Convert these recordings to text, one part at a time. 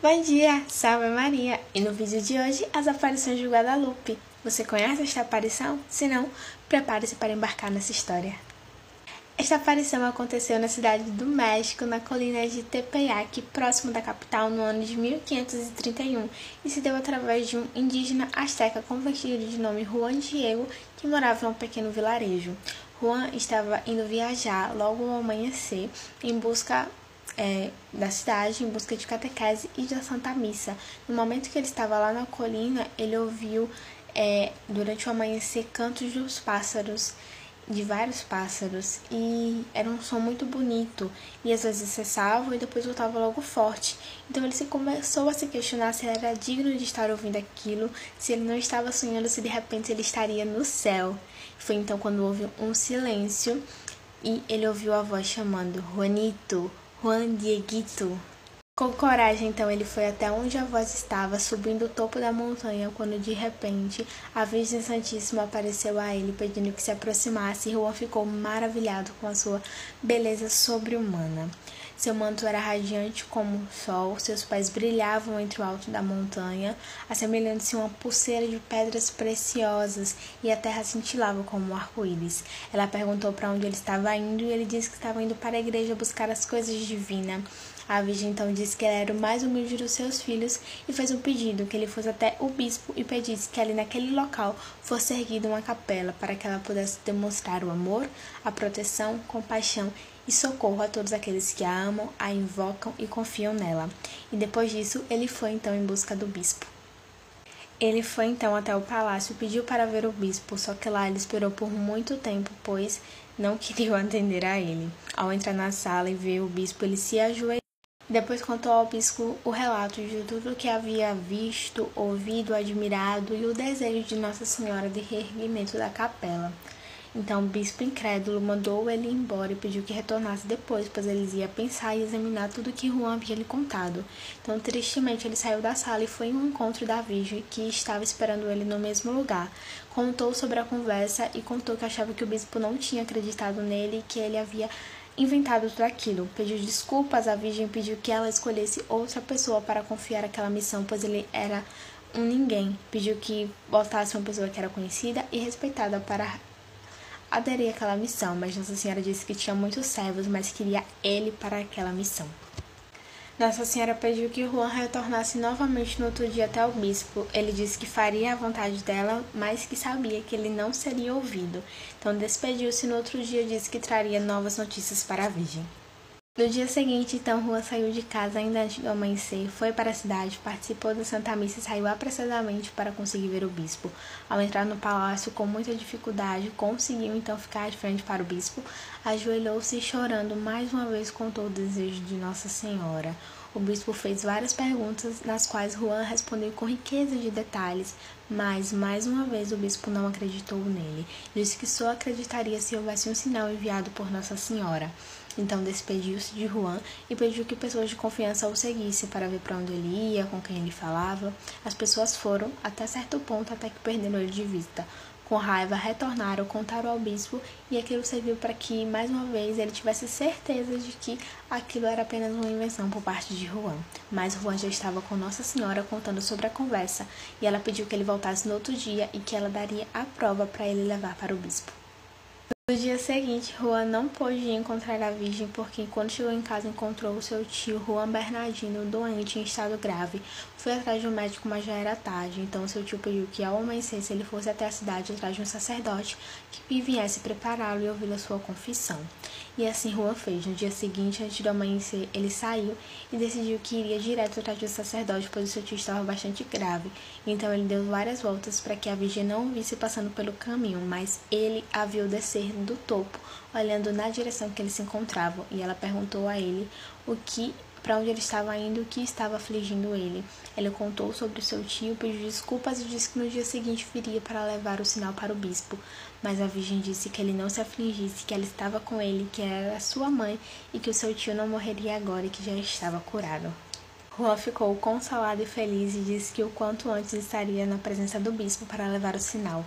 Bom dia, salve Maria! E no vídeo de hoje, as aparições de Guadalupe. Você conhece esta aparição? Se não, prepare-se para embarcar nessa história. Esta aparição aconteceu na cidade do México, na colina de Tepeyac, próximo da capital, no ano de 1531, e se deu através de um indígena asteca convertido de nome Juan Diego, que morava em um pequeno vilarejo. Juan estava indo viajar logo ao amanhecer, em busca da cidade, em busca de catequese e da Santa Missa. No momento que ele estava lá na colina, ele ouviu, durante o amanhecer, cantos dos pássaros, de vários pássaros, e era um som muito bonito, e às vezes cessava e depois voltava logo forte. Então ele começou a se questionar se ele era digno de estar ouvindo aquilo, se ele não estava sonhando, se de repente ele estaria no céu. Foi então quando houve um silêncio e ele ouviu a voz chamando: Juanito, Juan Dieguito. Com coragem, então, ele foi até onde a voz estava, subindo o topo da montanha, quando de repente a Virgem Santíssima apareceu a ele, pedindo que se aproximasse, e Juan ficou maravilhado com a sua beleza sobre-humana. Seu manto era radiante como o sol, seus pés brilhavam entre o alto da montanha, assemelhando-se a uma pulseira de pedras preciosas, e a terra cintilava como um arco-íris. Ela perguntou para onde ele estava indo, e ele disse que estava indo para a igreja buscar as coisas divinas. A Virgem então disse que ele era o mais humilde dos seus filhos e fez um pedido, que ele fosse até o bispo e pedisse que ali naquele local fosse erguida uma capela para que ela pudesse demonstrar o amor, a proteção, compaixão e socorro a todos aqueles que a amam, a invocam e confiam nela. E depois disso, ele foi então em busca do bispo. Ele foi então até o palácio e pediu para ver o bispo, só que lá ele esperou por muito tempo, pois não queriam atender a ele. Ao entrar na sala e ver o bispo, ele se ajoelhou. Depois contou ao bispo o relato de tudo o que havia visto, ouvido, admirado e o desejo de Nossa Senhora de reerguimento da capela. Então o bispo incrédulo mandou ele embora e pediu que retornasse depois, pois eles iam pensar e examinar tudo o que Juan havia lhe contado. Então tristemente ele saiu da sala e foi ao encontro da Virgem, que estava esperando ele no mesmo lugar. Contou sobre a conversa e contou que achava que o bispo não tinha acreditado nele e que ele havia inventado tudo aquilo. Pediu desculpas à Virgem e pediu que ela escolhesse outra pessoa para confiar aquela missão, pois ele era um ninguém. Pediu que botasse uma pessoa que era conhecida e respeitada para aderir àquela missão, mas Nossa Senhora disse que tinha muitos servos, mas queria ele para aquela missão. Nossa Senhora pediu que Juan retornasse novamente no outro dia até o bispo. Ele disse que faria a vontade dela, mas que sabia que ele não seria ouvido. Então despediu-se e no outro dia disse que traria novas notícias para a Virgem. No dia seguinte, então, Juan saiu de casa ainda antes do amanhecer, foi para a cidade, participou da Santa Missa e saiu apressadamente para conseguir ver o bispo. Ao entrar no palácio, com muita dificuldade, conseguiu então ficar de frente para o bispo, ajoelhou-se e chorando mais uma vez contou o desejo de Nossa Senhora. O bispo fez várias perguntas, nas quais Juan respondeu com riqueza de detalhes, mas, mais uma vez, o bispo não acreditou nele. Disse que só acreditaria se houvesse um sinal enviado por Nossa Senhora. Então despediu-se de Juan e pediu que pessoas de confiança o seguissem para ver para onde ele ia, com quem ele falava. As pessoas foram até certo ponto, até que perderam ele de vista. Com raiva, retornaram, contaram ao bispo e aquilo serviu para que, mais uma vez, ele tivesse certeza de que aquilo era apenas uma invenção por parte de Juan. Mas Juan já estava com Nossa Senhora contando sobre a conversa e ela pediu que ele voltasse no outro dia e que ela daria a prova para ele levar para o bispo. No dia seguinte, Juan não pôde encontrar a Virgem porque, quando chegou em casa, encontrou o seu tio, Juan Bernardino, doente em estado grave. Foi atrás de um médico, mas já era tarde. Então, seu tio pediu que, ao amanhecer, ele fosse até a cidade atrás de um sacerdote que viesse prepará-lo e ouvir a sua confissão. E assim Juan fez. No dia seguinte, antes do amanhecer, ele saiu e decidiu que iria direto atrás do sacerdote, pois o seu tio estava bastante grave. Então, ele deu várias voltas para que a Virgem não o visse passando pelo caminho, mas ele a viu descer do topo, olhando na direção que ele se encontrava, e ela perguntou a ele para onde ele estava indo, o que estava afligindo ele. Ele contou sobre o seu tio, pediu desculpas e disse que no dia seguinte viria para levar o sinal para o bispo. Mas a Virgem disse que ele não se afligisse, que ela estava com ele, que era sua mãe e que o seu tio não morreria agora e que já estava curado. Juan ficou consolado e feliz e disse que o quanto antes estaria na presença do bispo para levar o sinal.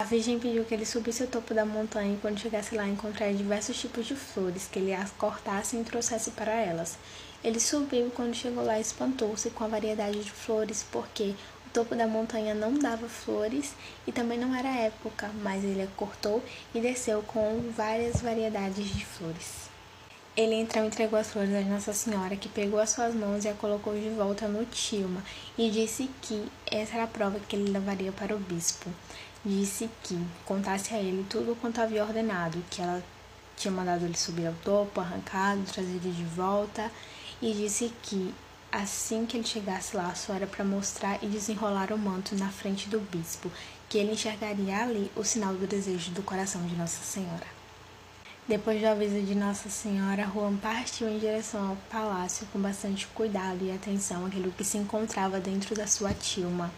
A Virgem pediu que ele subisse ao topo da montanha e, quando chegasse lá, encontraria diversos tipos de flores, que ele as cortasse e trouxesse para elas. Ele subiu e quando chegou lá espantou-se com a variedade de flores, porque o topo da montanha não dava flores e também não era época, mas ele cortou e desceu com várias variedades de flores. Ele então entregou as flores a Nossa Senhora, que pegou as suas mãos e a colocou de volta no tilma, e disse que essa era a prova que ele levaria para o bispo. Disse que contasse a ele tudo quanto havia ordenado, que ela tinha mandado ele subir ao topo, arrancado, trazido de volta, e disse que assim que ele chegasse lá, só era para mostrar e desenrolar o manto na frente do bispo, que ele enxergaria ali o sinal do desejo do coração de Nossa Senhora. Depois do aviso de Nossa Senhora, Juan partiu em direção ao palácio com bastante cuidado e atenção àquilo que se encontrava dentro da sua tilma.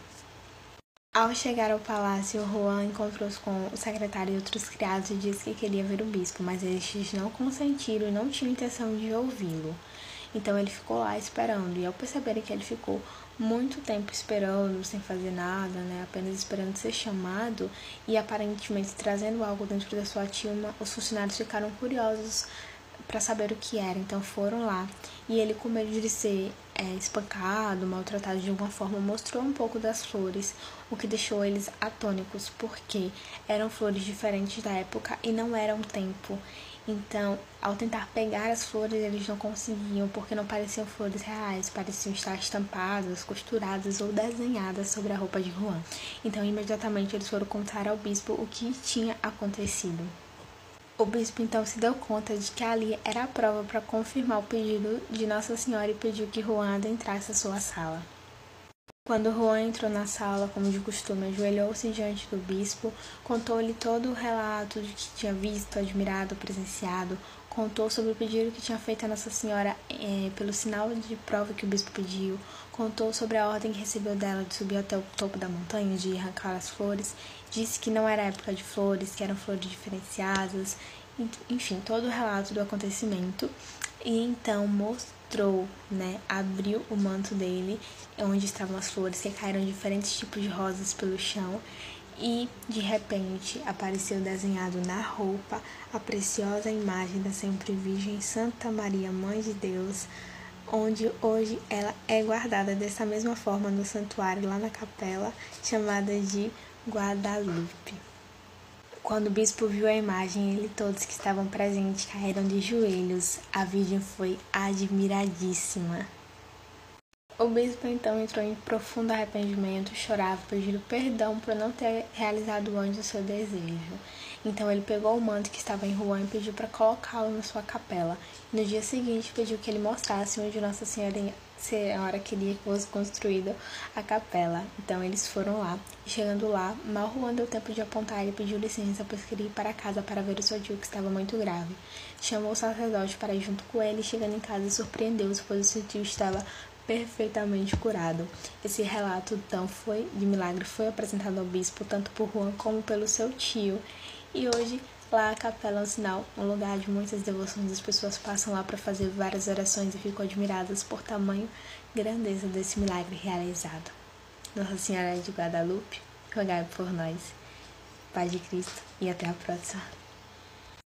Ao chegar ao palácio, Juan encontrou-se com o secretário e outros criados e disse que queria ver o bispo, mas estes não consentiram e não tinham intenção de ouvi-lo. Então ele ficou lá esperando, e ao perceberem que ele ficou muito tempo esperando, sem fazer nada, apenas esperando ser chamado e aparentemente trazendo algo dentro da sua tilma, os funcionários ficaram curiosos para saber o que era, então foram lá. E ele, com medo de ser espancado, maltratado de alguma forma, mostrou um pouco das flores, o que deixou eles atônicos, porque eram flores diferentes da época e não eram tempo. Então, ao tentar pegar as flores, eles não conseguiam, porque não pareciam flores reais, pareciam estar estampadas, costuradas ou desenhadas sobre a roupa de Juan. Então, imediatamente, eles foram contar ao bispo o que tinha acontecido. O bispo então se deu conta de que ali era a prova para confirmar o pedido de Nossa Senhora e pediu que Juan adentrasse a sua sala. Quando Juan entrou na sala, como de costume, ajoelhou-se diante do bispo, contou-lhe todo o relato de que tinha visto, admirado, presenciado, contou sobre o pedido que tinha feito a Nossa Senhora pelo sinal de prova que o bispo pediu, contou sobre a ordem que recebeu dela de subir até o topo da montanha, de arrancar as flores, disse que não era época de flores, que eram flores diferenciadas, enfim, todo o relato do acontecimento, e então mostrou, abriu o manto dele, onde estavam as flores, que caíram diferentes tipos de rosas pelo chão, e de repente apareceu desenhado na roupa a preciosa imagem da sempre Virgem Santa Maria, Mãe de Deus, onde hoje ela é guardada dessa mesma forma no santuário lá na capela, chamada de Guadalupe. Quando o bispo viu a imagem, ele e todos que estavam presentes caíram de joelhos. A Virgem foi admiradíssima. O bispo então entrou em profundo arrependimento, chorava, pedindo perdão por não ter realizado antes o seu desejo. Então ele pegou o manto que estava em Juan e pediu para colocá-lo na sua capela. No dia seguinte pediu que ele mostrasse onde Nossa Senhora queria que fosse construída a capela. Então eles foram lá. E chegando lá, mal Juan deu tempo de apontar e pediu licença, pois queria ir para casa para ver o seu tio, que estava muito grave. Chamou o sacerdote para ir junto com ele, e chegando em casa surpreendeu-se, pois o seu tio estava perfeitamente curado. Esse relato então de milagre foi apresentado ao bispo tanto por Juan como pelo seu tio, e hoje lá a capela é um sinal, um lugar de muitas devoções. As pessoas passam lá para fazer várias orações e ficam admiradas por tamanho grandeza desse milagre realizado. Nossa Senhora de Guadalupe, rogai por nós. Paz de Cristo e até a próxima.